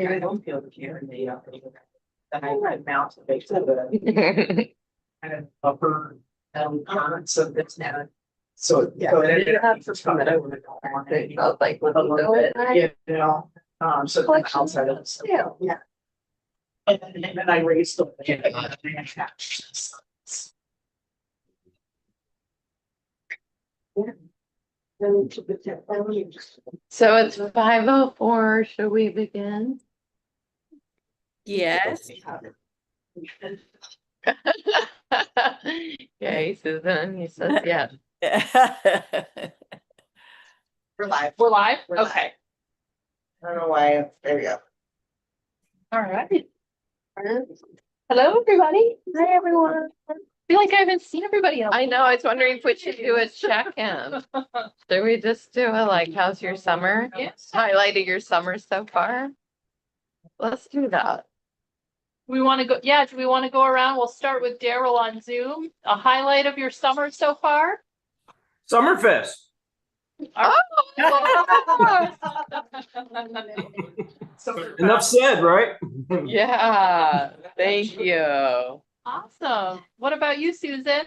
I don't feel the care in the that I mount to make the kind of upper comments of this now. So yeah, so it have to come over the like with a little bit, you know, so the outside of the yeah. And then I raised the and attached. Yeah. So it's 5:04. Should we begin? Yes. Okay, Susan, he says yes. We're live. We're live? We're live. Okay. I don't know why. There we go. All right. Hello, everybody. Hi, everyone. I feel like I haven't seen everybody else. I know. I was wondering if we should do a check-in. Should we just do a like, how's your summer? Yes. Highlighting your summer so far? Let's do that. We want to go, yeah, do we want to go around? We'll start with Daryl on Zoom. A highlight of your summer so far? Summerfest. Enough said, right? Yeah, thank you. Awesome. What about you, Susan?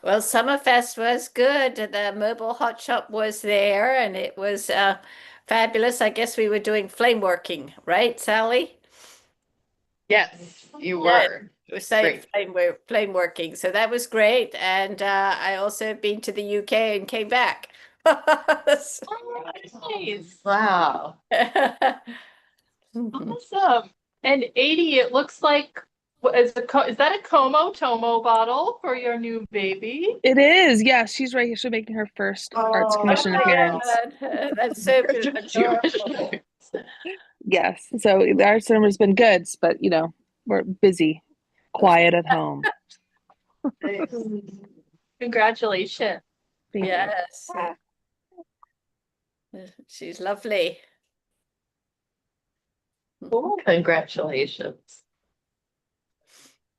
Well, Summerfest was good. The mobile hot shop was there and it was fabulous. I guess we were doing flame working, right, Sally? Yes, you Yeah. were. We were saying Great. flame working. So that was great. And I also have been to the UK and came back. Nice. Wow. Awesome. And 80, it looks like, is that a Como Tomo bottle for your new baby? It is, yes. She's right here. She's making her first Arts Commission appearance. That's so adorable. Yes. So our summer's been good, but you know, we're busy, quiet at home. Congratulations. Thank you. Yes. She's lovely. Congratulations.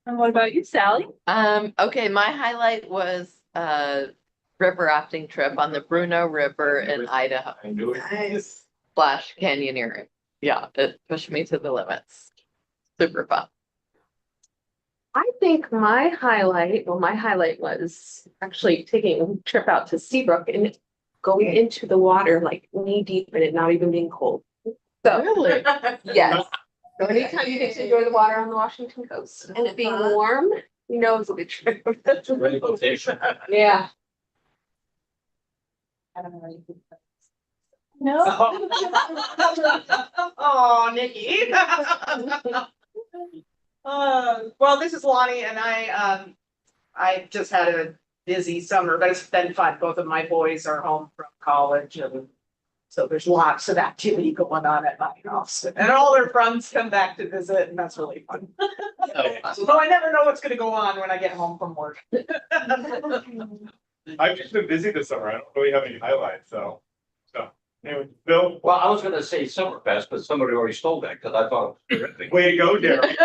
And what about you, Sally? Okay, my highlight was river rafting trip on the Bruno River in Idaho. Nice. Splash canyoneering. Yeah, it pushed me to the limits. Super fun. I think my highlight was actually taking a trip out to Seabrook and going into the water like knee deep and it not even being cold. So Really? yes. So anytime you get to enjoy the water on the Washington coast and it being warm, you know it's a good trip. Yeah. No. Oh, Nikki. Well, this is Lonnie and I just had a busy summer, but it's been fun. Both of my boys are home from college and so there's lots of activity going on at my house and all their friends come back to visit and that's really fun. So I never know what's gonna go on when I get home from work. I've just been busy this summer. I don't really have any highlights, so anyway, Bill, Well, I was gonna say Summerfest, but somebody already stole that because I thought it was terrific. way to go, Derek.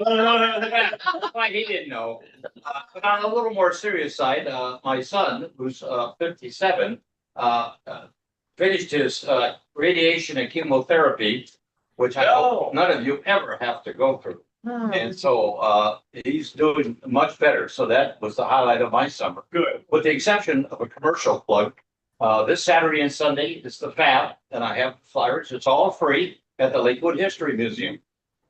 No, he didn't know. But on a little more serious side, my son, who's 57, finished his radiation and chemotherapy, which I hope none of you ever have to go through. And so he's doing much better. So that was the highlight of my summer. Good. With the exception of a commercial plug. This Saturday and Sunday is the FAB, and I have flyers. It's all free at the Lakewood History Museum.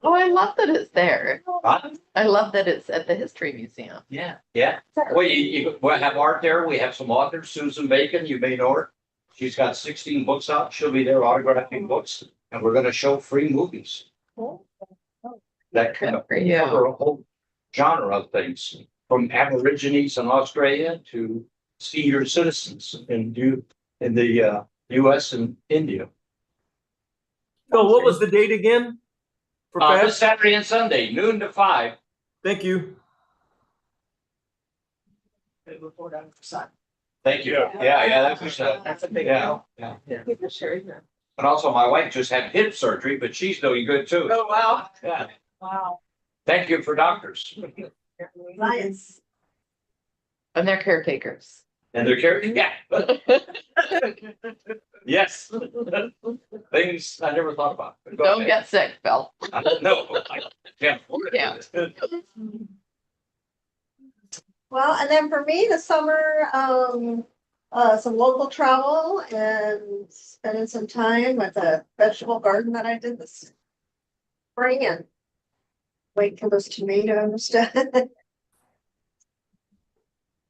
Oh, I love that it's there. Huh? I love that it's at the History Museum. Yeah, yeah. Well, you have art there. We have some authors. Susan Bacon, you may know her. She's got 16 books out. She'll be there autographing books, and we're going to show free movies. That kind of cover a whole genre of things, from Aborigines in Australia to senior citizens in the U.S. and India. So what was the date again? For This Saturday and Sunday, noon to 5. Thank you. Report on your son. Thank you. Yeah. Yeah, that's That's a big yeah, deal. yeah. Sure. And also my wife just had hip surgery, but she's doing good too. Oh, wow. Yeah. Wow. Thank you for doctors. Nice. And they're caretakers. And they're carrying, yeah. Yes. Things I never thought about. Go Don't ahead. get sick, Phil. No, I can't afford Can't. it. Well, and then for me, this summer, some local travel and spending some time at the vegetable garden that I did this spring and wait for those tomatoes to.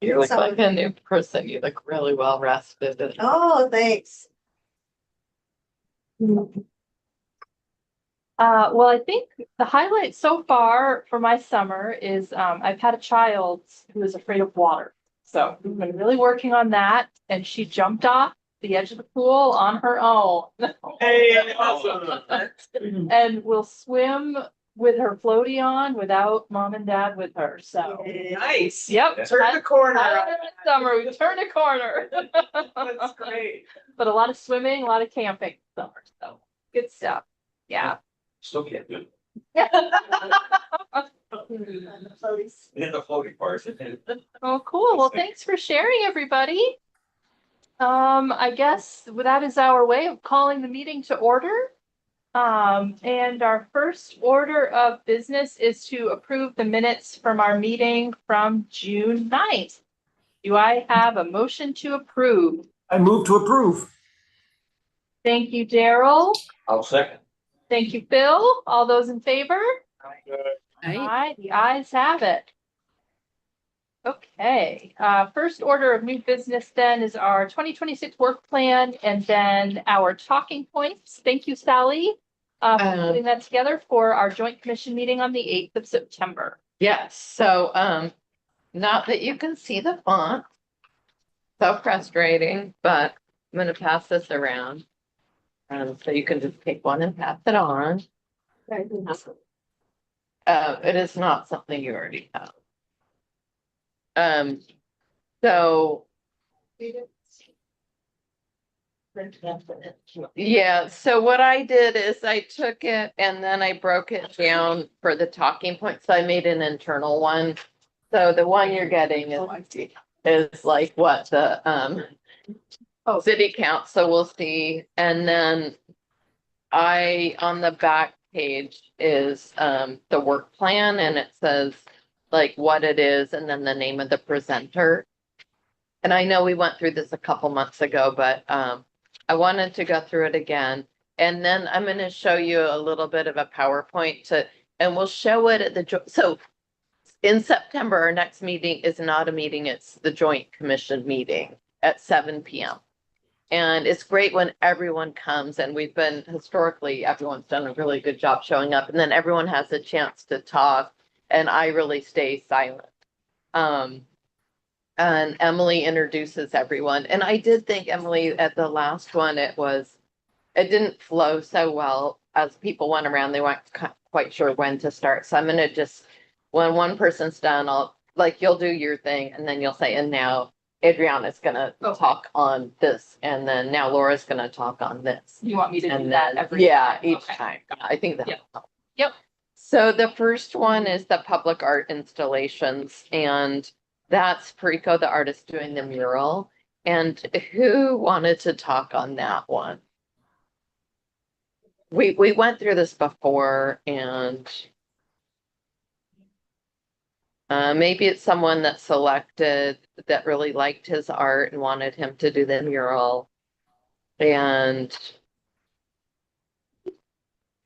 You look So- like a new person. You look really well rested. Oh, thanks. Well, I think the highlight so far for my summer is I've had a child who is afraid of water. So we've been really working on that, and she jumped off the edge of the pool on her own. Hey, awesome. And will swim with her floaty on without mom and dad with her. So Nice. yep. Turn the corner. Highlight of the summer, we turned a corner. That's great. But a lot of swimming, a lot of camping this summer. So good stuff. Yeah. Still can't do it. In the floating part. Oh, cool. Well, thanks for sharing, everybody. I guess that is our way of calling the meeting to order. And our first order of business is to approve the minutes from our meeting from June 9th. Do I have a motion to approve? I move to approve. Thank you, Daryl. I'll second. Thank you, Bill. All those in favor? Right. Aye, the ayes have it. Okay, first order of new business then is our 2026 work plan and then our talking points. Thank you, Sally, for putting that together for our joint commission meeting on the 8th of September. Yes, so, not that you can see the font. So frustrating, but I'm gonna pass this around. So you can just take one and pass it on. It is not something you already have. So. Yeah, so what I did is I took it and then I broke it down for the talking points. So I made an internal one. So the one you're getting is like what the city council will see. And then on the back page is the work plan, and it says like what it is and then the name of the presenter. And I know we went through this a couple months ago, but I wanted to go through it again. And then I'm going to show you a little bit of a PowerPoint and we'll show it at so in September, our next meeting is not a meeting, it's the Joint Commission meeting at 7 p.m. And it's great when everyone comes, and we've been historically, everyone's done a really good job showing up, and then everyone has a chance to talk, and I really stay silent. And Emily introduces everyone. And I did think, Emily, at the last one, it didn't flow so well as people went around. They weren't quite sure when to start. So I'm going to just, when one person's done, you'll do your thing and then you'll say, and now Adriana's going to talk on this. And then now Laura's going to talk on this. You want me to do And that then, every? each Okay. time. I think that. Yep. Yep. So the first one is the public art installations, and that's Perico, the artist doing the mural. And who wanted to talk on that one? We went through this before, and maybe it's someone that selected that really liked his art and wanted him to do the mural. And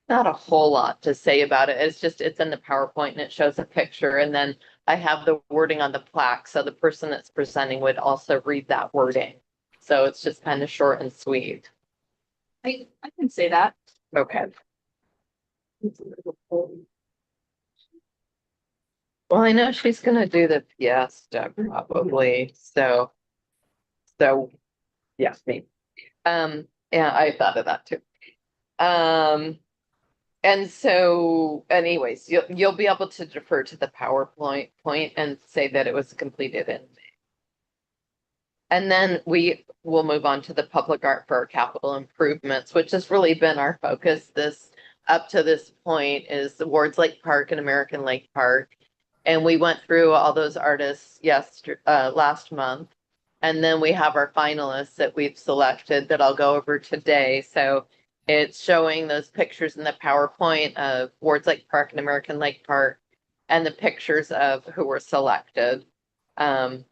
not a whole lot to say about it. It's in the PowerPoint and it shows a picture, and then I have the wording on the plaque. So the person that's presenting would also read that wording. So it's just kind of short and sweet. I can say that. Okay. Well, I know she's gonna do the fiesta probably. So yeah, me. Yeah, I thought of that too. And so anyways, you'll be able to defer to the PowerPoint point and say that it was completed in May. And then we will move on to the public art for our capital improvements, which has really been our focus up to this point is the Wards Lake Park and American Lake Park. And we went through all those artists last month. And then we have our finalists that we've selected that I'll go over today. So it's showing those pictures in the PowerPoint of Wards Lake Park and American Lake Park and the pictures of who were selected. So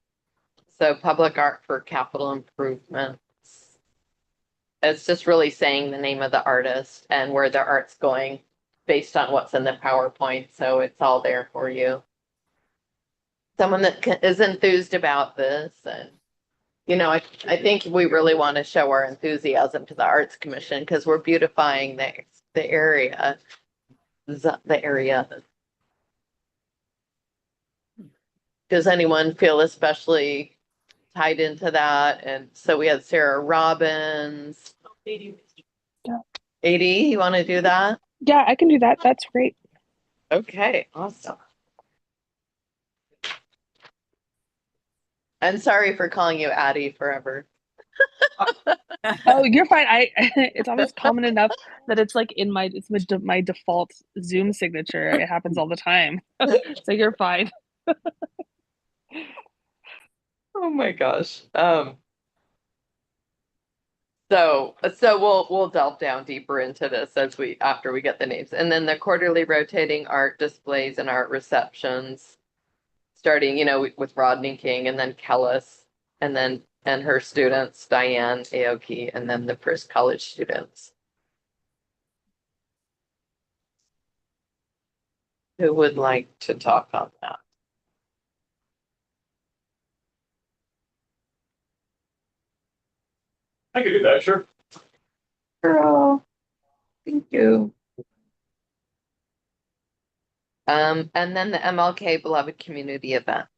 public art for capital improvements. It's just really saying the name of the artist and where the art's going based on what's in the PowerPoint. So it's all there for you. Someone that is enthused about this, and I think we really want to show our enthusiasm to the Arts Commission because we're beautifying the area. The area. Does anyone feel especially tied into that? And so we had Sarah Robbins. 80, you want to do that? Yeah, I can do that. That's great. Okay, awesome. I'm sorry for calling you Addie forever. Oh, you're fine. It's almost common enough that it's like my default Zoom signature. It happens all the time. So you're fine. Oh my gosh. So we'll delve down deeper into this after we get the names. And then the quarterly rotating art displays and art receptions, starting, with Rodney King and then Kellis and her students, Diane Aoki, and then the first college students. Who would like to talk on that? I could do that, sure. Girl, thank you. And then the MLK Beloved Community event.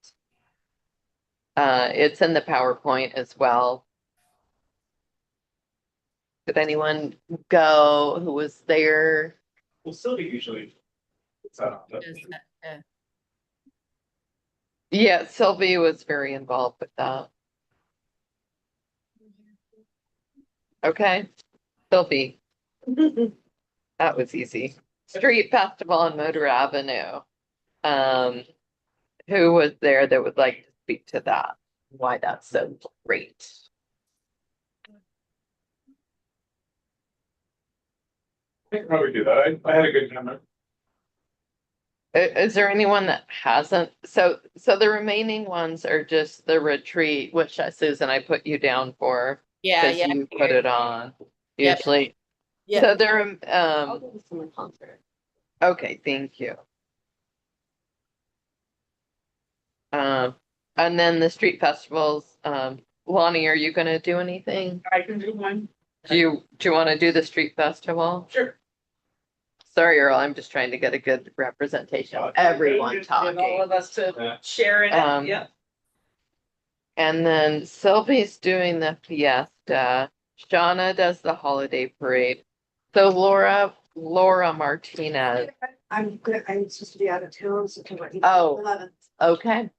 It's in the PowerPoint as well. Did anyone go who was there? Well, Sylvie usually. Yeah, Sylvie was very involved with that. Okay, Sylvie. That was easy. Street Festival on Motor Avenue. Who was there that would like to speak to that? Why that's so great? I can probably do that. I had a good time there. Is there anyone that hasn't? So the remaining ones are just the retreat, which Susan, I put you down for. Yeah, Because you put it on Yep. usually. Yep. So they're, I'll go to some concert. okay, thank you. And then the street festivals, Lonnie, are you gonna do anything? I can do one. Do you want to do the street festival? Sure. Sorry, Earl, I'm just trying to get a good representation of everyone Get all talking. of us to share in it, yeah. And then Sylvie's doing the fiesta. Shauna does the holiday parade. So Laura Martinez. I'm supposed to be out of town September 11th. Oh. Okay.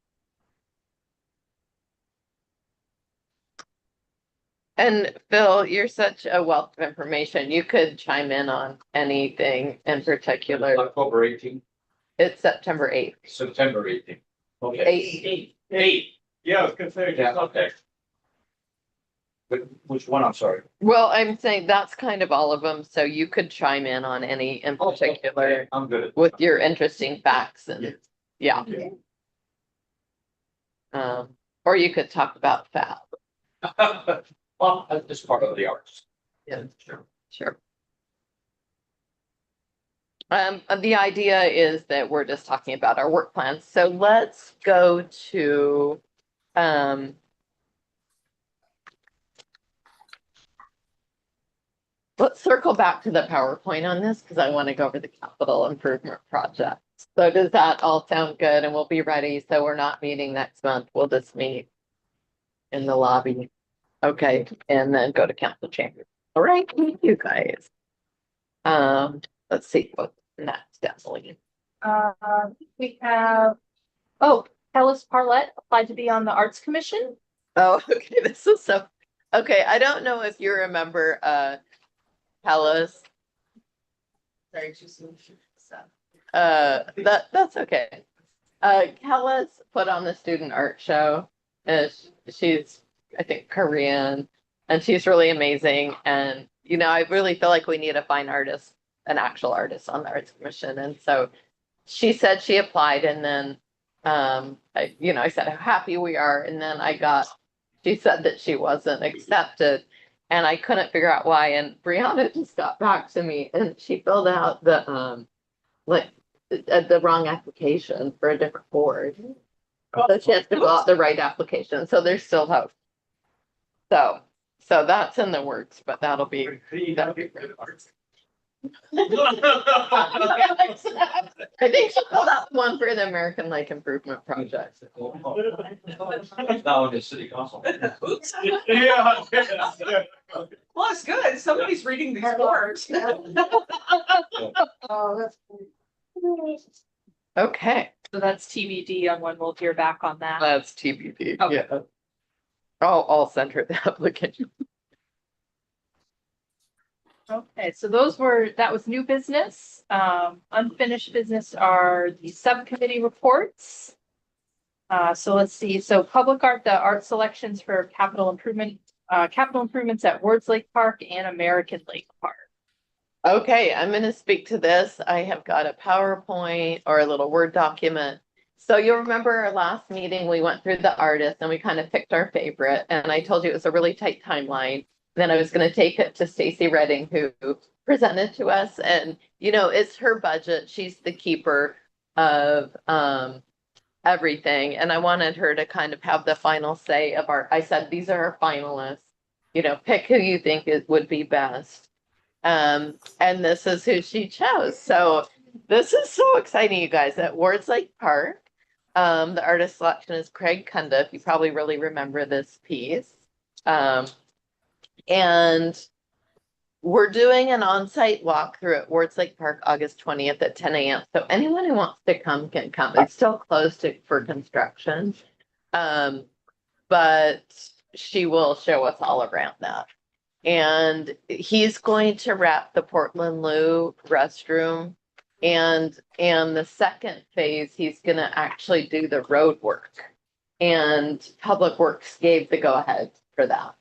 And Phil, you're such a wealth of information. You could chime in on anything in particular. October 18th, It's September 8th. September 18th. Okay. 8th. Yeah, I was gonna say. Yeah, okay. But which one? I'm sorry. Well, I'm saying that's kind of all of them, so you could chime in on any in particular I'm good. with your interesting facts and, yeah. Or you could talk about FAB. Well, that's part of the arts. Yeah, sure. The idea is that we're just talking about our work plans. So let's go to, let's circle back to the PowerPoint on this because I want to go over the capital improvement project. So does that all sound good? And we'll be ready. So we're not meeting next month. We'll just meet in the lobby. Okay, and then go to council chambers. All right, thank you guys. Let's see what's next, Emily. We have, Kellis Parlett applied to be on the Arts Commission. Oh, okay, this is so, okay, I don't know if you remember, Kellis. Sorry, just. That's okay. Kellis put on the student art show. She's I think Korean, and she's really amazing. And, you know, I really feel like we need a fine artist, an actual artist on the Arts Commission. And so she said she applied, and then, I said how happy we are. And then she said that she wasn't accepted, and I couldn't figure out why. And Brianna just got back to me, and she filled out the wrong application for a different board. So she has to fill out the right application. So there's still hope. So that's in the works, but that'll be great. I think she filled out one for the American Lake Improvement Project. Now in the city council. Yeah. Well, it's good. Somebody's reading these boards. Oh, that's. Okay, So that's TBD on when we'll hear back on that. that's TBD. Okay. Yeah. I'll send her the application. Okay, so that was new business. Unfinished business are the subcommittee reports. So let's see, so public art, the art selections for capital improvements at Wards Lake Park and American Lake Park. Okay, I'm going to speak to this. I have got a PowerPoint or a little Word document. So you'll remember our last meeting, we went through the artists and we kind of picked our favorite. And I told you it was a really tight timeline. Then I was going to take it to Stacy Redding, who presented to us. And, it's her budget. She's the keeper of everything. And I wanted her to kind of have the final say of I said, these are our finalists. Pick who you think would be best. And this is who she chose. So this is so exciting, you guys. At Wards Lake Park, the artist selection is Craig Cundiff. You probably really remember this piece. And we're doing an on-site walkthrough at Wards Lake Park, August 20th at 10 a.m. So anyone who wants to come can come. It's still closed for construction. But she will show us all around that. And he's going to wrap the Portland Loo restroom. And the second phase, he's going to actually do the road work. And Public Works gave the go-ahead for that.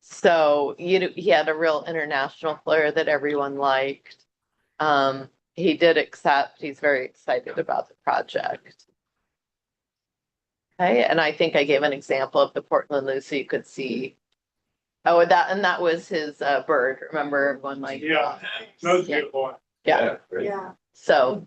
So he had a real international flair that everyone liked. He did accept. He's very excited about the project. Okay, and I think I gave an example of the Portland Loo so you could see. Oh, that was his bird. Remember, everyone like Yeah, that was beautiful. Yeah. Yeah. So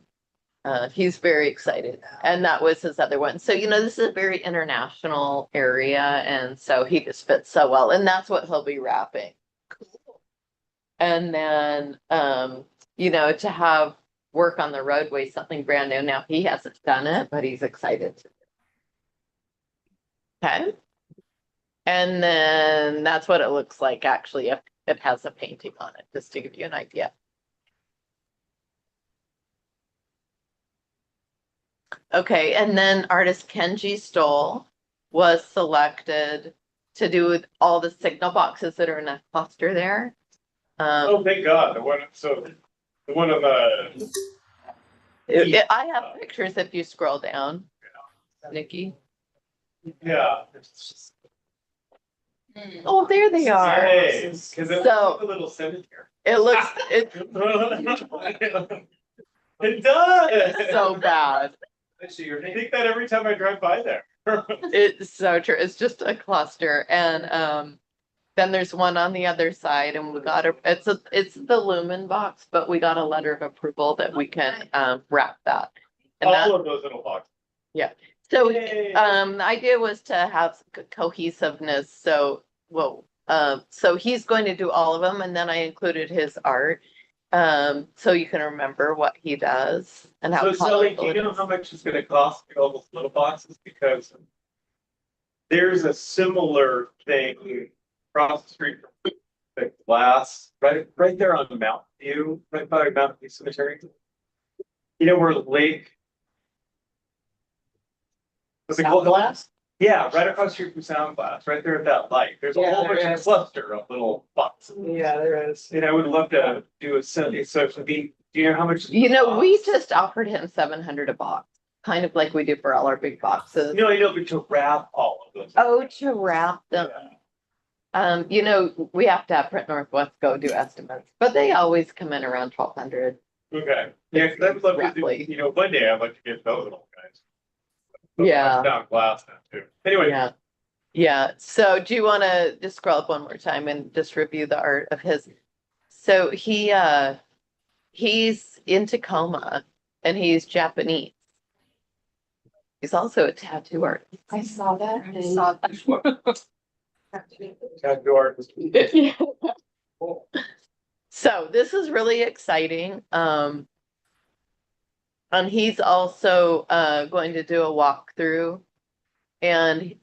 he's very excited. And that was his other one. So, this is a very international area. And so he just fits so well. And that's what he'll be wrapping. Cool. And then, to have work on the roadway, something brand new. Now, he hasn't done it, but he's excited to. Okay. And then that's what it looks like, actually, if it has a painting on it, just to give you an idea. Okay, and then artist Kenji Stoll was selected to do all the signal boxes that are in a cluster there. Oh, thank God. The one on the. I have pictures if you scroll down, Nikki. Yeah. Oh, there they are. Because it looks like a little cemetery. It looks It does. so bad. I think that every time I drive by there. It's so true. It's just a cluster. And then there's one on the other side, and we got it's the Lumen box, but we got a letter of approval that we can wrap that. And All of those little boxes. Yeah. So Yay. the idea was to have cohesiveness. So so he's going to do all of them, and then I included his art. So you can remember what he does and how. So Sally, do you know how much it's gonna cost to get all those little boxes? Because there's a similar thing across the street from the glass, right there on Mountain View, right by Mountain View Cemetery. Where Lake. Was it called Glass? Yeah, right across the street from Sound Glass, right there at that light. There's a whole bunch of cluster of little boxes. Yeah, there is. And I would love to do a study. So do you know how much? We just offered him $700 a box. kind of like we do for all our big boxes. But to wrap all of those. Oh, to wrap them. We have to have Print Northwest go do estimates, but they always come in around 1,200. Okay, yeah, because I would love to Roughly. do, one day I'd like to get those little guys. Yeah. Down glass now too. Anyway, Yeah. Yeah. So do you want to just scroll up one more time and just review the art of his? So he's in Tacoma and he's Japanese. He's also a tattoo artist. I saw that. I saw that. tattoo artist. So this is really exciting. And he's also going to do a walkthrough. And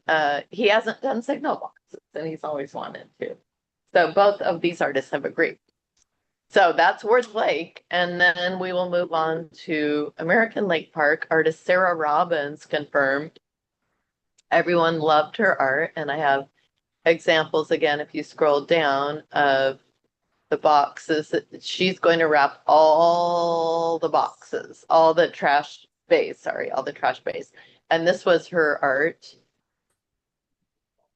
he hasn't done signal boxes and he's always wanted to. So both of these artists have agreed. So that's Ward Lake. And then we will move on to American Lake Park. Artist Sarah Robbins confirmed. Everyone loved her art. And I have examples again, if you scroll down, of the boxes that she's going to wrap all the boxes, all the trash bays. And this was her art.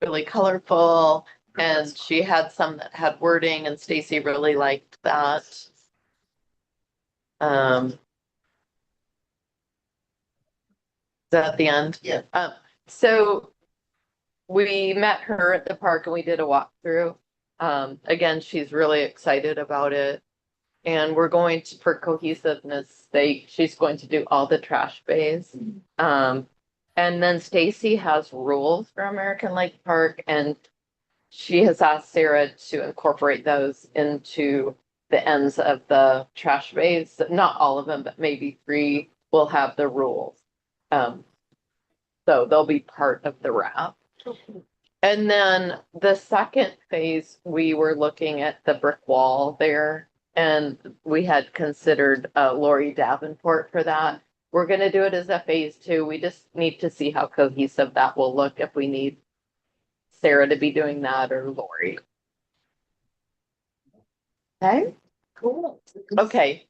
Really colorful. And she had some that had wording and Stacy really liked that. Is that at the end? Yeah. So we met her at the park and we did a walkthrough. Again, she's really excited about it. And we're going to, for cohesiveness sake, she's going to do all the trash bays. And then Stacy has rules for American Lake Park, and she has asked Sarah to incorporate those into the ends of the trash bays. Not all of them, but maybe 3 will have the rules. So they'll be part of the wrap. And then the second phase, we were looking at the brick wall there, and we had considered Lori Davenport for that. We're going to do it as a phase 2. We just need to see how cohesive that will look, if we need Sarah to be doing that or Lori. Okay. Cool. Okay.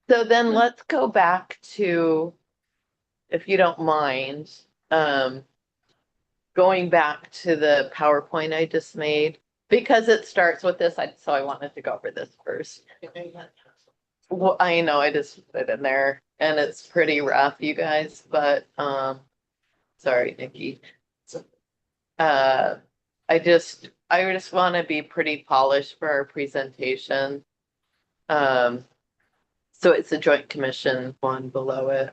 So then let's go back to, if you don't mind, going back to the PowerPoint I just made, because it starts with this. So I wanted to go over this first. Well, I know I just put it in there and it's pretty rough, you guys, but, sorry, Nikki. I just want to be pretty polished for our presentation. So it's a joint commission one below it.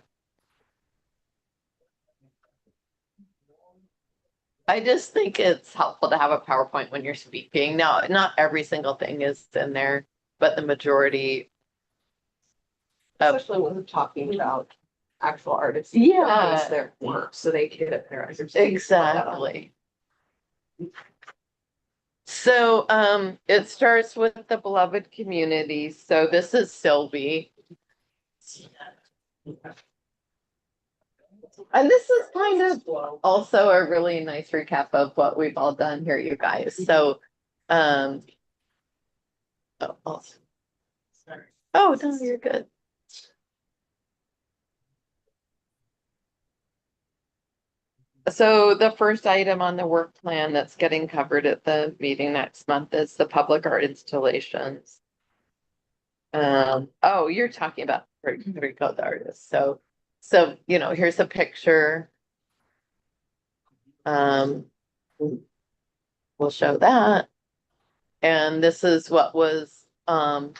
I just think it's helpful to have a PowerPoint when you're speaking. Now, not every single thing is in there, but the majority. Especially when we're talking about actual artists. Yeah. It's their work, so they get it there. Understand. Exactly. So it starts with the beloved community. So this is Sylvie. And this is kind of also a really nice recap of what we've all done here, you guys. So oh, no, you're good. So the first item on the work plan that's getting covered at the meeting next month is the public art installations. Oh, you're talking about Rico the artist. So here's a picture. We'll show that. And this is what was on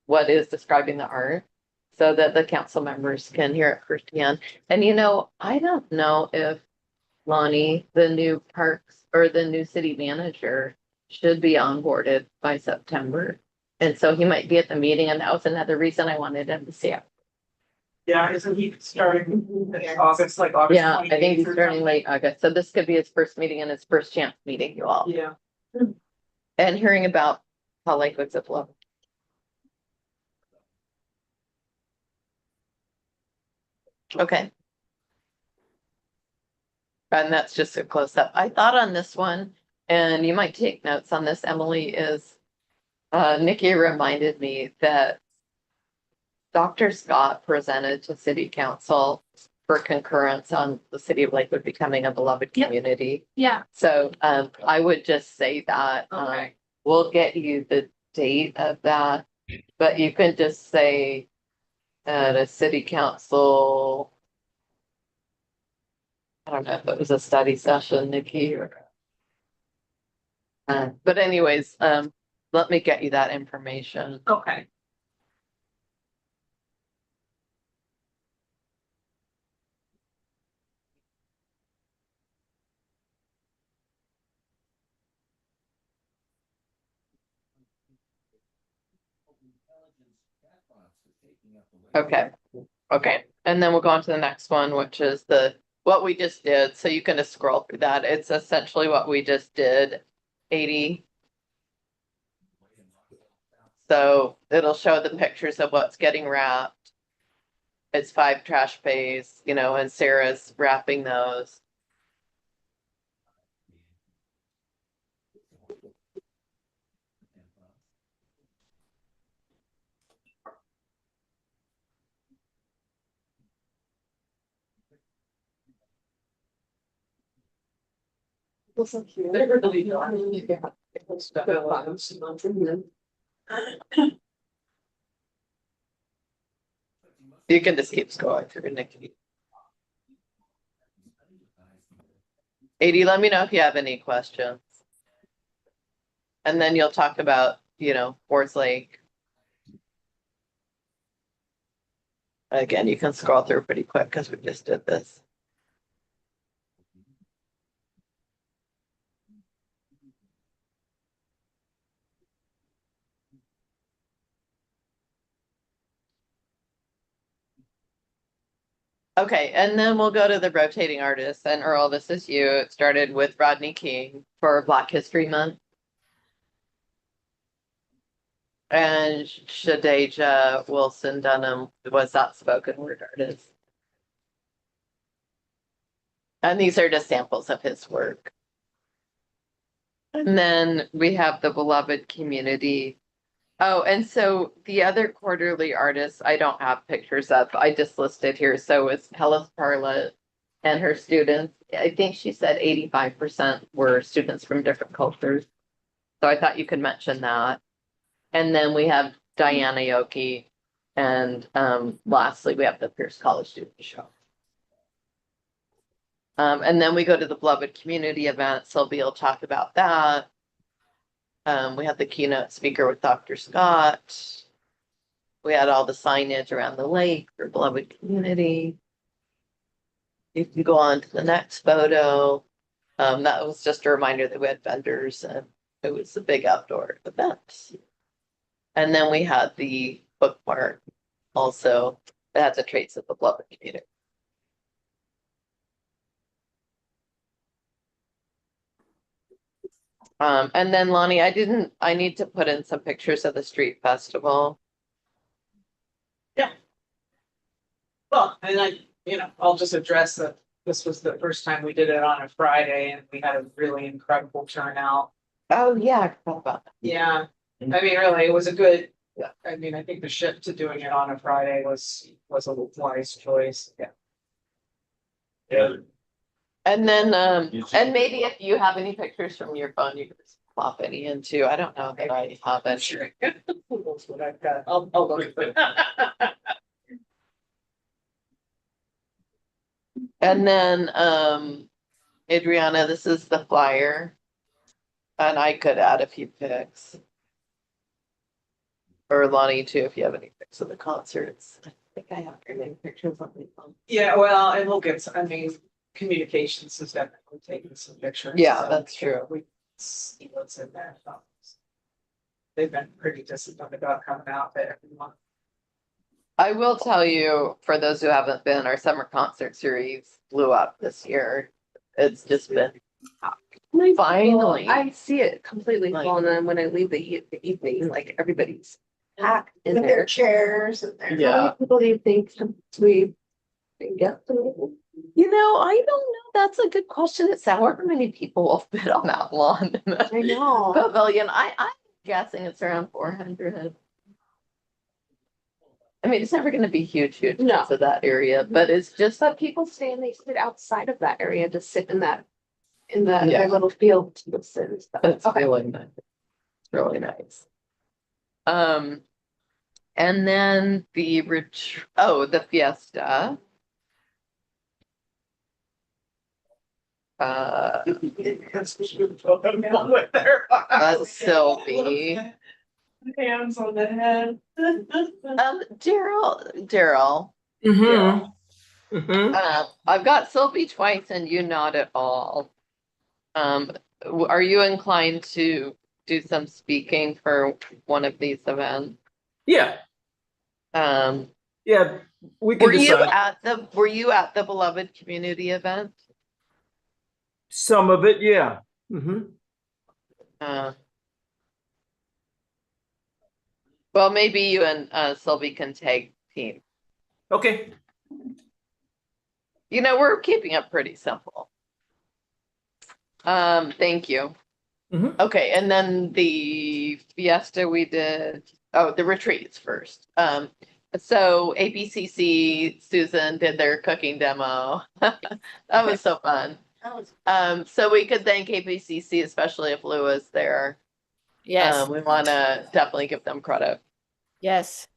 what is describing the art, so that the council members can hear it firsthand. And I don't know if Lonnie, the new parks or the new city manager, should be onboarded by September. And so he might be at the meeting, and that was another reason I wanted him to see it. Yeah, isn't he starting in August, like August? Yeah, I think he's 28th or starting something? late August. So this could be his first meeting and his first chance meeting you all. Yeah. And hearing about how Lakewood's a flow. Okay. And that's just a close up. I thought on this one, and you might take notes on this, Emily, is Nikki reminded me that Dr. Scott presented to City Council for concurrence on the city of Lakewood becoming a beloved Yep. community. Yeah, So, I would just say that, okay. we'll get you the date of that, but you can just say at a city council. I don't know if it was a study session, Nikki, or. But anyways, let me get you that information. Okay. Okay, okay, and then we'll go on to the next one, which is what we just did, so you can just scroll through that, it's essentially what we just did, 80. So it'll show the pictures of what's getting wrapped. It's 5 trash bays, and Sarah's wrapping those. You can just keep scrolling through, Nikki. 80, let me know if you have any questions. And then you'll talk about, Forest Lake. Again, you can scroll through pretty quick because we just did this. Okay, and then we'll go to the rotating artists. And Earl, this is you. It started with Rodney King for Black History Month. And Shadeja Wilson Dunham was that spoken word artist. And these are just samples of his work. And then we have the beloved community. Oh, and so the other quarterly artists, I don't have pictures of, I just listed here. So it's Hellas Parla and her students. I think she said 85% were students from different cultures. So I thought you could mention that. And then we have Diana Yoki. And lastly, we have the Pierce College Student Show. And then we go to the beloved community event. Sylvia will talk about that. We had the keynote speaker with Dr. Scott. We had all the signage around the lake for beloved community. You can go on to the next photo. That was just a reminder that we had vendors and it was a big outdoor event. And then we had the bookmark also that had the traits of the beloved community. And then Lonnie, I need to put in some pictures of the street festival. Well, and I'll just address that this was the first time we did it on a Friday and we had a really incredible turnout. Oh, yeah, I forgot about that. Yeah, I mean, really, it was a good, I mean, I think the shift to doing it on a Friday was a wise choice. Yeah. Yeah. And then, and maybe if you have any pictures from your phone, you can just plop any in too. I don't know that I have it. Sure. That's what I've got. I'll look at it. And then, Adriana, this is the flyer. And I could add a few pics. Or Lonnie too, if you have any pics of the concerts. I think I have any pictures on my phone. Yeah, well, and we'll get, I mean, communications is definitely taking some pictures. Yeah, so that's true. We see what's in there. They've been pretty disciplined about coming out there every month. I will tell you, for those who haven't been, our summer concert series blew up this year. It's just been finally. I see it completely Like- full, and then when I leave the evening, like everybody's packed in With their there. chairs and their. How Yeah. many people do you think we get? I don't know. That's a good question. It's however many people will fit on that lawn in the I know. pavilion. I'm guessing it's around 400. I mean, it's never gonna be huge No. for that area, but it's just But people stay and they sit outside of that area to sit in that, in the, Yeah. their little field to sit and stuff. It's Okay. really nice. It's really nice. And then the the fiesta. That's Sylvie. Hands on the head. Daryl, Mm-hmm. I've got Sylvie twice and you not at all. Are you inclined to do some speaking for one of these events? Yeah, Um, yeah, we can were you decide. were you at the Beloved Community event? Some of it, yeah. Mm-hmm. Well, maybe you and Sylvie can tag team. Okay. You know, we're keeping it pretty simple. Thank you. Mhm. Okay, and then the fiesta we did, the retreats first. So APCC, Susan did their cooking demo. That was so fun. That was So we could thank APCC, especially if Lou was there. Yes, We want to definitely give them credit. yes.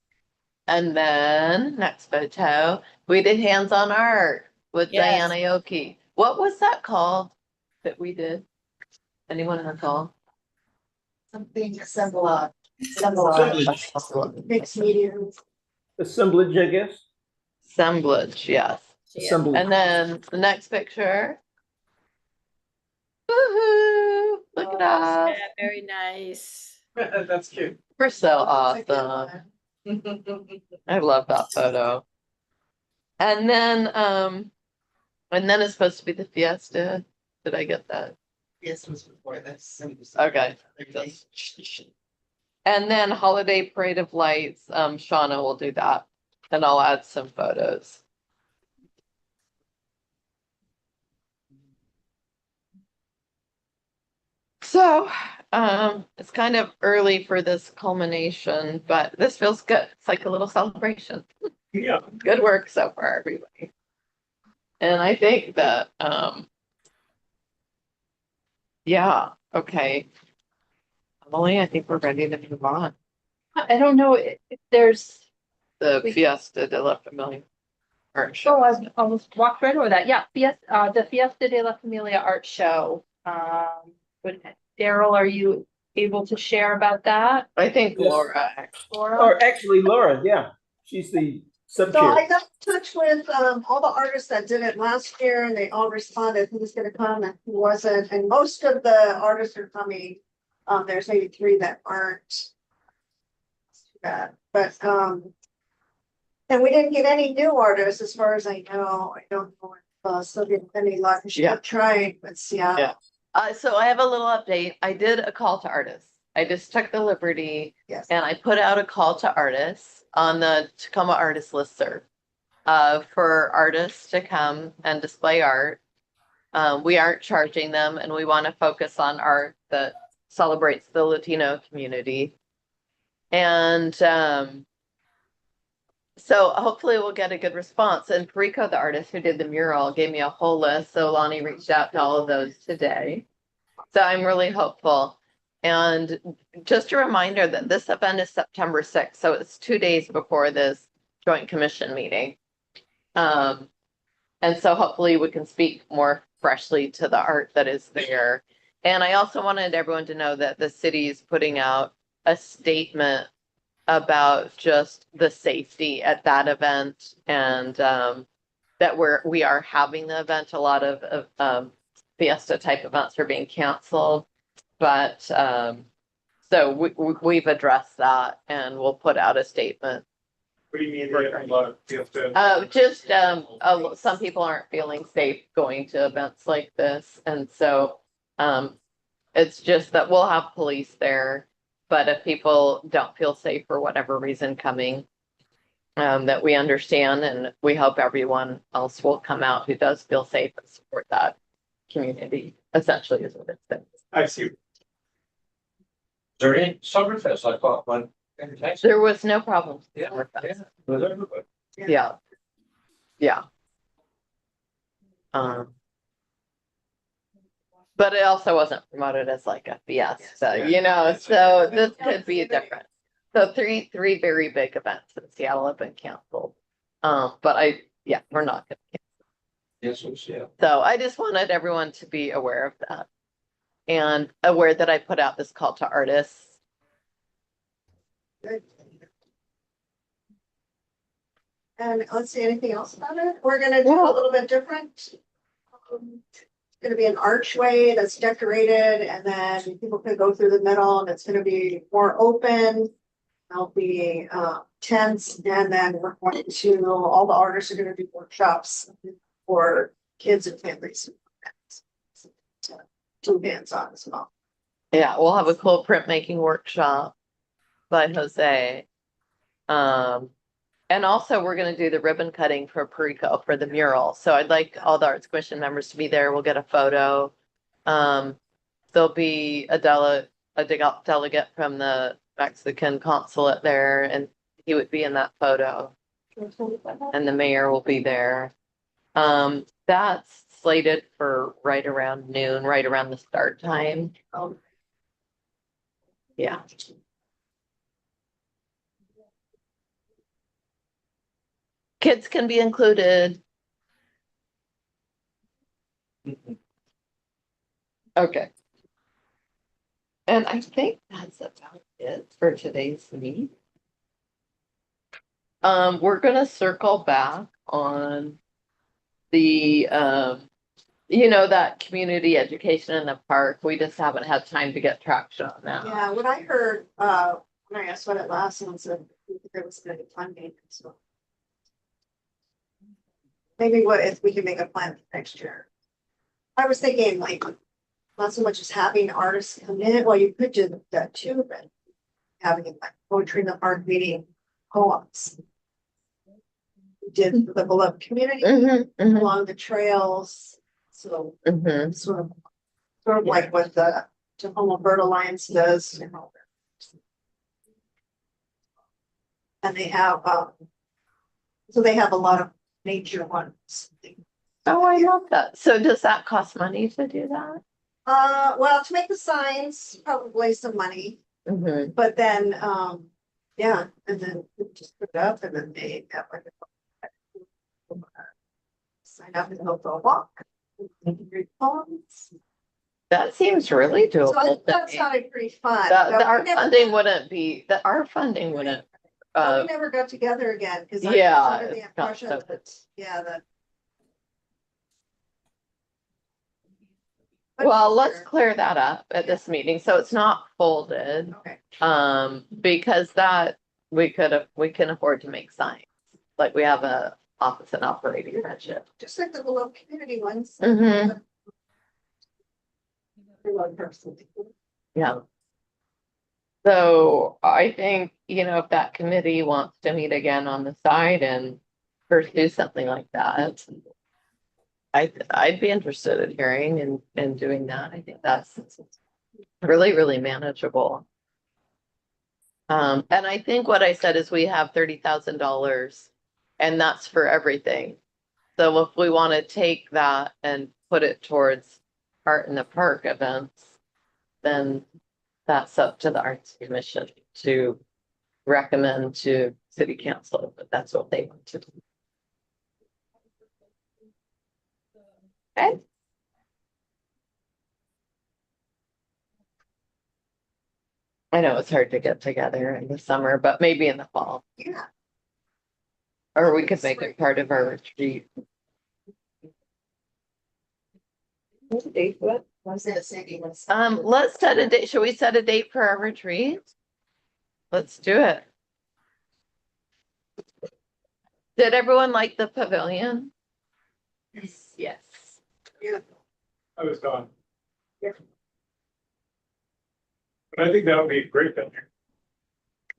And then next photo, we did hands-on art with Yes. Diana Yoki. What was that called that we did? Anyone recall? something assemblage, mixed media. Assemblage, I guess. Assemblage, yes. Yeah. Assemblage. And then the next picture. Woohoo! Look at us. Yeah, very nice. That's cute. We're so awesome. I love that photo. And then it's supposed to be the fiesta. Did I get that? Yes, was before this. Okay. And then holiday parade of lights, Shauna will do that. And I'll add some photos. So, it's kind of early for this culmination, but this feels good. It's like a little celebration. Yeah. Good work so far, everybody. And I think that, yeah, okay. Emily, I think we're ready to move on. I don't know if there's, The We- Fiesta de la Familia art show. oh, I almost walked right over that. Yeah, the Fiesta de la Familia art show. But Daryl, are you able to share about that? I think Yes. Laura. Laura? Or actually, Laura, yeah, she's the So sub-chair. I got in touch with all the artists that did it last year and they all responded who was gonna come and who wasn't, and most of the artists are coming. There's maybe 3 that aren't. It's too bad, but and we didn't get any new artists as far as I know. I don't know if Sylvia had any luck. She Yeah. kept trying, but Seattle. Yeah. So I have a little update. I did a call to artists. I just took the liberty Yes. and I put out a call to artists on the Tacoma Artist Listserv for artists to come and display art. We aren't charging them and we want to focus on art that celebrates the Latino community. And so hopefully we'll get a good response. And Perico, the artist who did the mural, gave me a whole list. So Lonnie reached out to all of those today. So I'm really hopeful. And just a reminder that this event is September 6th. So it's 2 days before this joint commission meeting. And so hopefully we can speak more freshly to the art that is there. And I also wanted everyone to know that the city is putting out a statement about just the safety at that event and that we are having the event. A lot of fiesta type events are being canceled, but so we've addressed that and we'll put out a statement. What do you mean? They have a lot of fiesta? Just some people aren't feeling safe going to events like this, and so it's just that we'll have police there. But if people don't feel safe for whatever reason coming, that we understand and we hope everyone else will come out who does feel safe and support that community, essentially is what it says. I see. Is there any Summerfest? I thought when There was no problems. Yeah, with that. yeah, with everybody. Yeah. Yeah. But it also wasn't promoted as like a fiesta, you know, so this could be different. So three very big events in Seattle have been canceled. But we're not gonna. Yes, yeah. So I just wanted everyone to be aware of that. And aware that I put out this call to artists. Good. And let's see, anything else about it? We're gonna do a little bit different. It's gonna be an archway that's decorated and then people can go through the middle and it's gonna be more open. There'll be tents and then we're going to, all the artists are gonna do workshops for kids and families. To hands on as well. Yeah, we'll have a cool printmaking workshop by Jose. And also we're gonna do the ribbon cutting for Perico for the mural. So I'd like all the Arts Commission members to be there. We'll get a photo. There'll be a delegate from the Mexican consulate there, and he would be in that photo. And the mayor will be there. That's slated for right around noon, right around the start time. Yeah. Kids can be included. Okay. And I think that's about it for today's meeting. We're gonna circle back on the, that community education in the park. We just haven't had time to get traction on that. Yeah, what I heard, when I asked what it last one said, there was gonna be funding, so. Maybe what if we can make a plan for next year? I was thinking like, not so much as having artists come in, well, you could do that too, but having like poetry in the park reading poems. We did the beloved community along the trails, so sort of like what the Tacoma Bird Alliance does, you know. And they have, so they have a lot of nature ones. Oh, I love that. So does that cost money to do that? Well, to make the signs, probably some money, but then, yeah, and then we just put it up and then they have like a sign up and go for a walk. Read poems. That seems really So I doable. think that sounded pretty fun. Our funding wouldn't be, our funding wouldn't. We never got together again, because I was Yeah, under the it's not impression so- that, yeah, that. Well, let's clear that up at this meeting, so it's not folded. Okay. Because that, we can afford to make signs, like we have a office and operating budget. Just like the below community ones. Mhm. For one person. Yeah. So I think, if that committee wants to meet again on the side and pursue something like that, I'd be interested in hearing and doing that. I think that's really, really manageable. And I think what I said is we have $30,000 and that's for everything. So if we want to take that and put it towards Art in the Park events, then that's up to the Arts Commission to recommend to City Council, but that's what they want to do. Okay. I know it's hard to get together in the summer, but maybe in the fall. Yeah. Or we could make it part of our retreat. What's the date for it? Was it saying? Let's set a date. Should we set a date for our retreat? Let's do it. Did everyone like the pavilion? Yes. Yeah. I was gone. Yeah. But I think that would be a great venue.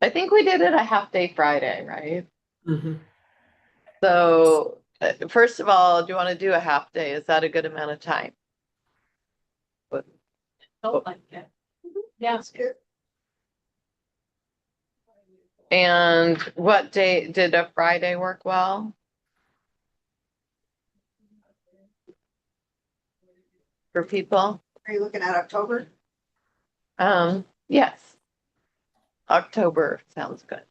I think we did it a half day Friday, right? Mhm. So first of all, do you want to do a half day? Is that a good amount of time? Felt like it. Yeah. That's good. And what day, did a Friday work well? For people? Are you looking at October? Yes. October sounds good.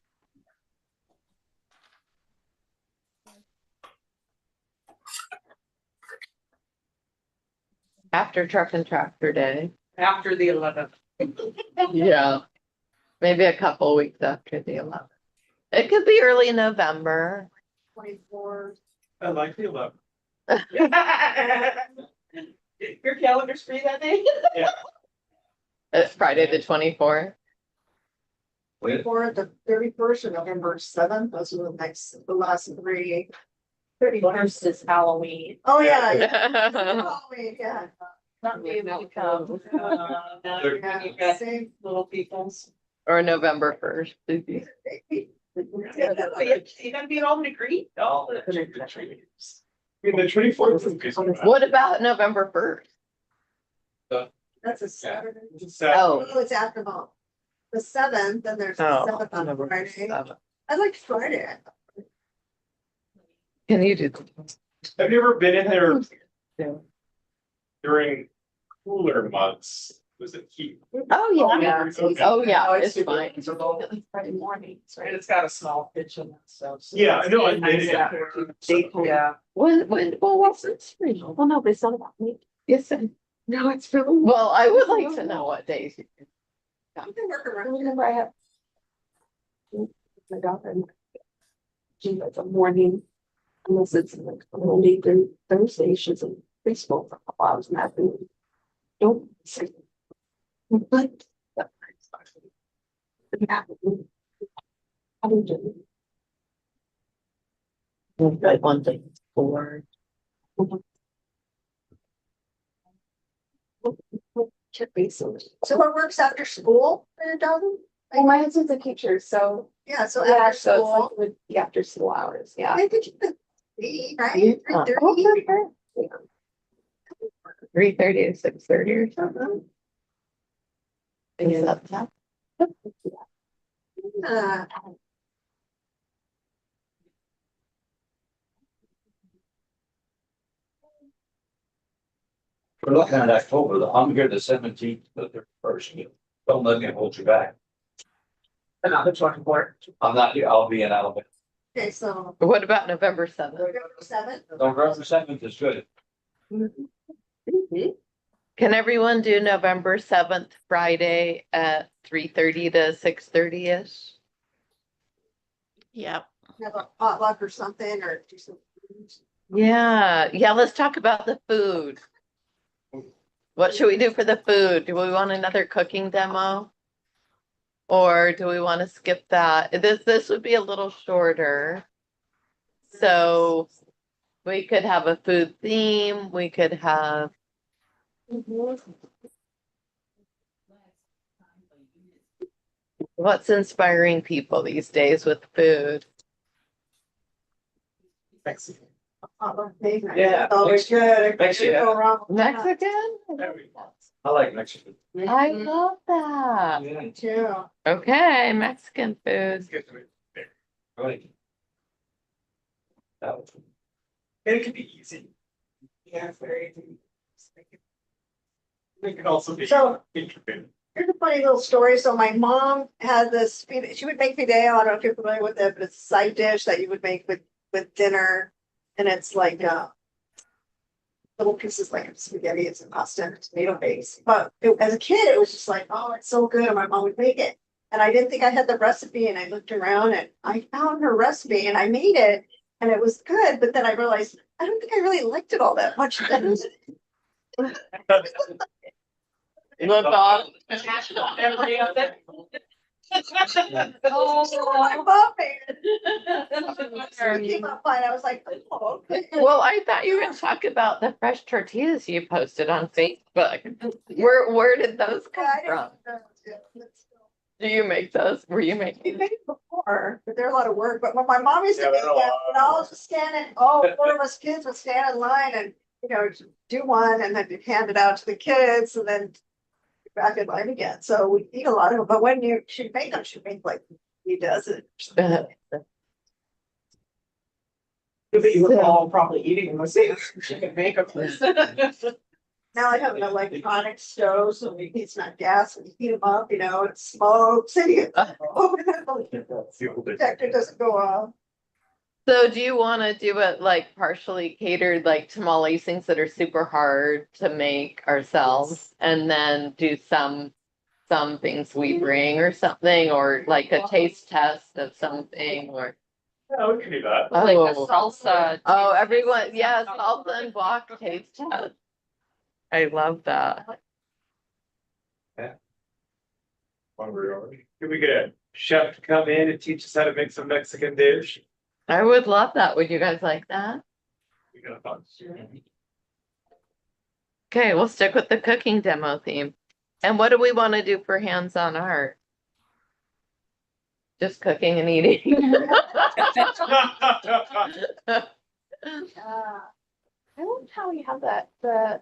After Truck and Tractor Day. After the 11th. Yeah. Maybe a couple weeks after the 11th. It could be early November. 24. I like the 11. Your calendar's free that day? It's Friday the 24th. For the 31st or November 7th, those are the last three. 31st is Halloween. Oh, yeah. Yeah. Halloween, yeah. Not being able to come. Now you've got Same. little peoples. Or November 1st. You're gonna be all agreed? All the. I mean, the 24th. What about November 1st? That's a Saturday. Oh. Oh, it's after all. The 7th, then there's the Oh, 7th on November Friday. 7th. I like Friday. Can you do? Have you ever been in there Yeah. during cooler months? Was it heat? Oh, yeah. Oh, yeah, No, it's super fine. comfortable. Friday mornings, right? It's got a small kitchen and stuff. so Yeah, I know, I nice did it. after- Yeah. Well, what's it? Well, no, but it's not about me. Yes, No, it's for the. well, I would like to know what days. you can- You can work I around. remember I have. My daughter and. She has a morning. Unless it's like Monday through Thursday, she's in preschool for a couple hours and afternoon. Don't. say- But. I don't do. Like one thing for. Check base. So what works after school, Dalton? my husband's a teacher, so. Yeah, so Yeah, after so it's school. like with the after school hours, yeah. I think you could be, right? Yeah. 3:30. 3:30 to 6:30 or something. Is that tough? Uh, We're looking at October, I'm here the 17th, the 31st. Don't let me hold you back. Another 24. I'm not here, I'll be in Alabama. Okay, so What about November 7th? November 7th. November 7th is good. Can everyone do November 7th, Friday at 3:30 to 6:30-ish? Yep. Have a potluck or something or do some. Yeah, let's talk about the food. What should we do for the food? Do we want another cooking demo? Or do we want to skip that? This would be a little shorter. So we could have a food theme, we could have. What's inspiring people these days with food? Mexican. Potluck thing. Yeah. Always good. Mexican. Go wrong with that. Mexican? I like Mexican. I love that. Yeah. Me too. Okay, Mexican food. Right. That was. And it can be easy. Yeah, it's very. It can also be So- intricate. Here's a funny little story. So my mom had this, she would make fideo. I don't know if you're familiar with it, but it's a side dish that you would make with dinner. And it's like, little pieces like spaghetti, it's a pasta and tomato base. But as a kid, it was just like, oh, it's so good. And my mom would make it. And I didn't think I had the recipe. And I looked around and I found her recipe and I made it and it was good. But then I realized, I don't think I really liked it all that much. Look off. Memory of it. My mom made it. It came out fine. I was like, oh, okay. Well, I thought you were gonna talk about the fresh tortillas you posted on Facebook. Where did those come Yeah, I from? didn't know, yeah, but still. Do you make those? Were you We making? made it before, but they're a lot of work. But when my mom used to Yeah, make they're a that, lot. and I was just standing, all four of us kids would stand in line and, do one and then hand it out to the kids and then back in line again. So we eat a lot of them. But when she'd make them, she'd make like He does it. But you were all probably eating the same chicken bacon. Now I have an electronic stove, so it's not gas, and you heat them up, you know, it smokes, and you open it, the detector doesn't go off. So do you want to do it like partially catered, like tamales, things that are super hard to make ourselves, and then do some things we bring or something, or like a taste test of something, or Yeah, we can do that. Like a oh, salsa. oh, everyone, yes, salsa and guac taste test. I love that. Can we get a chef to come in and teach us how to make some Mexican dish? I would love that. Would you guys like that? We got fun. Okay, we'll stick with the cooking demo theme. And what do we want to do for hands-on art? Just cooking and eating. I love how you have that, the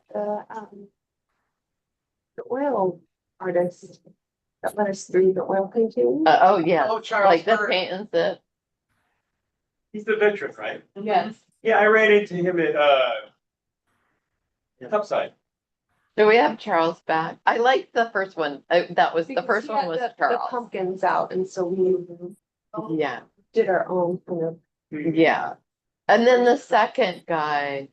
oil artist that let us through the oil painting. Oh, yeah, Oh, Charles like the Burt. paint and sip. He's the veteran, right? Yes. Yeah, I ran into him at Topside. Do we have Charles back? I liked the first one. That was, the first one was The Charles. pumpkins out, and so we Yeah, did our own kind of. yeah. And then the second guy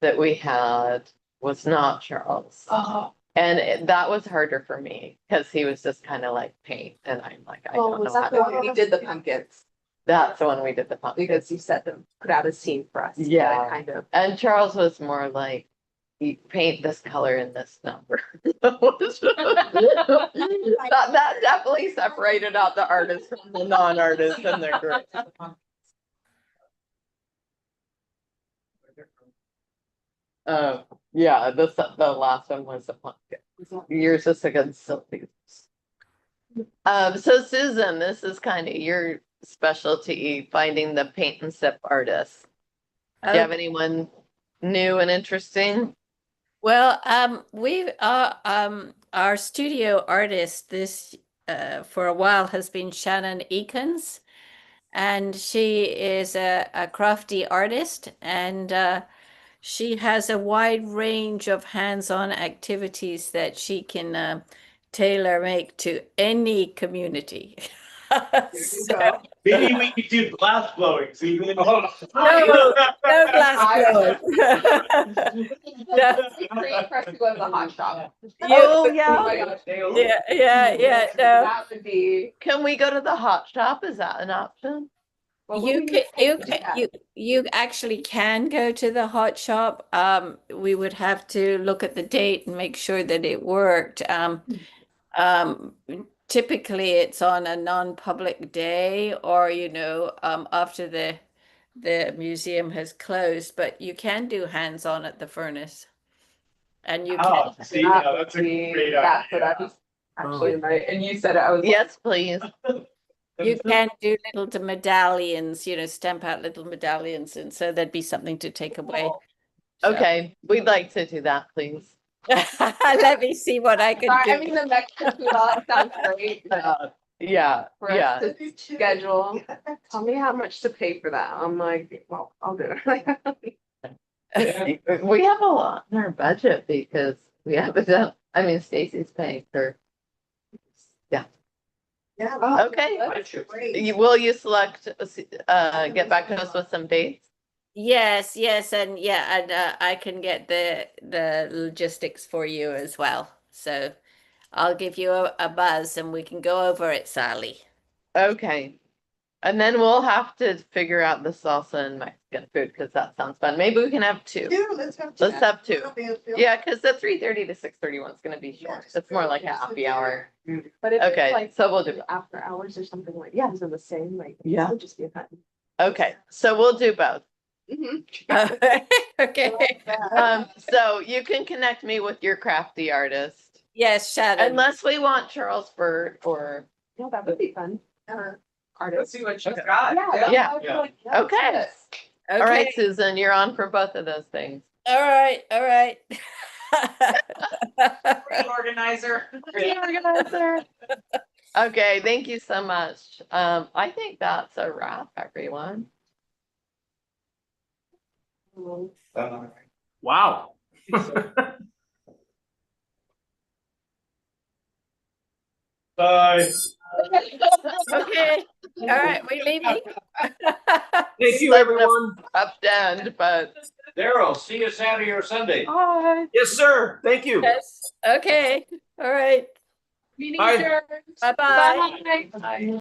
that we had was not Charles. Oh, And that was harder for me because he was just kind of like paint, and I'm like, I don't know was how that to. the one we did the pumpkins? That's the one we did the pumpkin. Because you said them, put out a scene for us. Yeah. Kind of. And Charles was more like, you paint this color in this number. that definitely separated out the artist from the non-artist in their group. Yeah, the last one was the pumpkin. Yours is against Sylvie's. So Susan, this is kind of your specialty, finding the paint and sip artists. Do you have anyone new and interesting? Well, we are our studio artist this for a while has been Shannon Eakins, and she is a crafty artist, and she has a wide range of hands-on activities that she can tailor make to any community. So, Maybe we could do glass blowing, so you can. no glass blowing. No. Great for us to go to the hot shop. Oh, Oh yeah. my gosh. Yeah. No. That would be. Can we go to the hot shop? Is that an option? You actually can go to the hot shop. We would have to look at the date and make sure that it worked. Typically it's on a non-public day, or after the museum has closed, but you can do hands-on at the furnace. And you Oh, can see, yeah, that's a great That's what I idea. was actually right. And you said it, I was. Yes, please. you can do little medallions, stamp out little medallions, and so there'd be something to take away. So- Okay, we'd like to do that, please. Let me see what I can Sorry, do. I mean, the Mexican food, all that sounds great. but Yeah, For us yeah. to schedule, tell me how much to pay for that. I'm like, well, I'll do it. We have a lot in our budget because we haven't done, I mean, Stacy's paying for. Yeah. Okay. That's great. Will you select, get back to us with some dates? Yes, and I can get the logistics for you as well. So I'll give you a buzz and we can go over it, Sally. Okay. And then we'll have to figure out the salsa and Mexican food because that sounds fun. Maybe we can have two. Yeah, let's have two. Let's have two. That'll be a feel. Yeah, because the 3:30 to 6:31 is gonna be short. Yes. It's more like a happy hour. But if Okay, it's like so we'll do, after hours or something like, yeah, so the same, like. Yeah. It would just be a fun. okay, so we'll do both. Okay. So you can connect me with your crafty artist. Yes, Shannon. Unless we want Charles Bird or, No, that would be fun. Let's Artist. see what she's got. Yeah. I would be like, yes, Okay. yes. all right, Okay. Susan, you're on for both of those things. All right. Organizer. Organizer. Okay, thank you so much. I think that's a wrap, everyone. Wow. Bye. Okay, all right, we leaving? Thank you, everyone. Up end, but Daryl, see you Saturday or Sunday. Bye. Yes, sir. Thank you. Yes, okay, all right, Meeting Bye. adjourned. bye-bye. Bye.